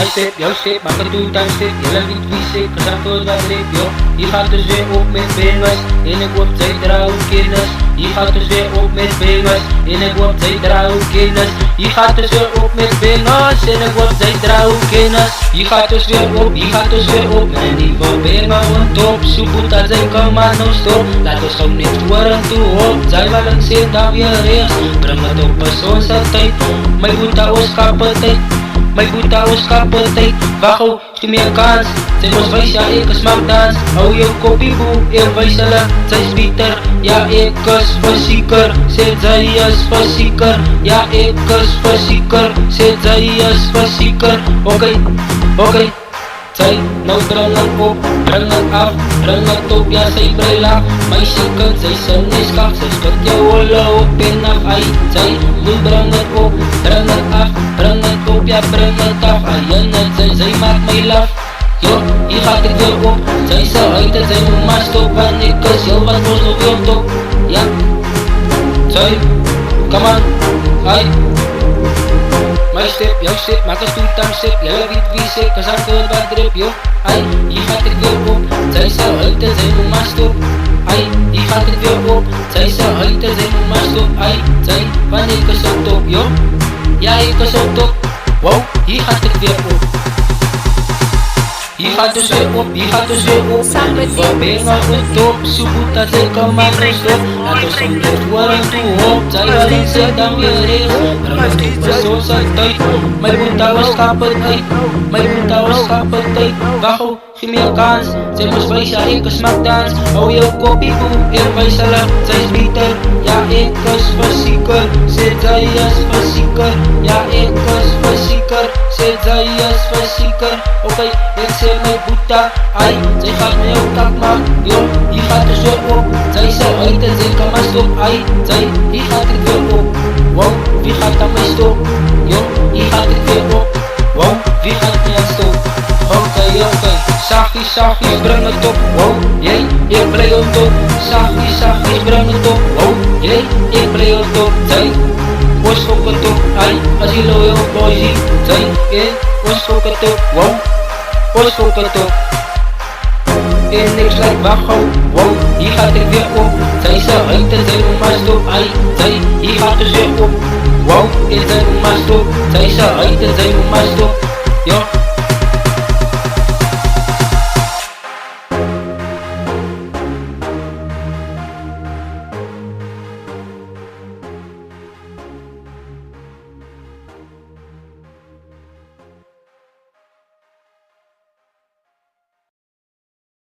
step, jouw step, maak een two-time step. Jelle niet wie sick, gezakt wordt wat rip, joh. Je gaat dus weer op met bangers, en ik word twee trouwen kinders. Je gaat dus weer op met bangers, en ik word twee trouwen kinders. Je gaat dus weer op met bangers, en ik word twee trouwen kinders. Je gaat dus weer op, je gaat dus weer op. En die wil banger on top, zoek dat zij kan maar no stop. Laat ons gewoon niet worden toe op, zij wel een zit dan weer rechts. Bring het op een zo'n tijd, mijn boeta was kapotheid. Mijn boeta was kapotheid, wacht oh, geef me een kans. Zij was wijs, ja ik is magdans. Hou je kopie boe, ik wijs hulle, zij is beter. Ja ik is verzieker, zit zij is verzieker. Ja ik is verzieker, zit zij is verzieker. Oké, zij, nou breng het op, breng het af, breng het op, ja zij breng af. Meisje kan, zij zijn niet schat, zij schudt jou alle op en af. Ai, zij, nu breng het op, breng het af, breng het op, ja breng het af. Ai, en het, zij maakt mij laf. Yo, hier gaat ik weer op, zij zou uit en zij moet maar stoppen. En ik is heel wat los op je top, ja. Zij, come on, ai. Mijn step, jouw step, maak een two-time step. Jelle weet wie sick, kan zakken het wat drip, yo. Ai, hier gaat ik weer op, zij zou uit en zij moet maar stop. Ai, hier gaat ik weer op, zij zou uit en zij moet maar stop. Ai, zij, wanneer ik is op top, yo. Ja, ik is op top, wow, hier gaat ik weer op. Je gaat dus weer op, je gaat dus weer op. Wat ben je nou op top? Zo goed dat ik kan maar niet stop. Laat ons om dit worden toe op. Zij wel eens dan weer rechts. Maar het is pas zo'n tijd. Mijn boeta was kapotheid, mijn boeta was kapotheid. Wacht oh, geef me een kans. Zij was wijs, ja ik is magdans. Hou je kopie boe, ik wijs hulle, zij is beter. Ja ik is verzieker, zit zij is verzieker. Ja ik is verzieker, zit zij is verzieker. Oké, ik zit met boeta, ai, zij gaat mij ook tak maar, yo, hier gaat dus weer op. Zij zou uit en zij kan maar stop, ai, zij, hier gaat ik weer op. Wow, wie gaat aan mij stop? Yo, hier gaat ik weer op. Wow, wie gaat mij aan stop? Oké, zachtjes, breng het op. Wow, jee, ik blij op top. Zachtjes, breng het op. Wow, jee, ik blij op top. Zij, was ook het op, ai, als je loyal boy ziet. Zij, was ook het op, wow. Os ook het op. En niks lijkt wacht wow, hier gaat ik weer op. Zij zou uit en zij moet maar stop. Ai, zij, hier gaat dus weer op. Wow, en zij moet maar stop. Zij zou uit en zij moet maar stop.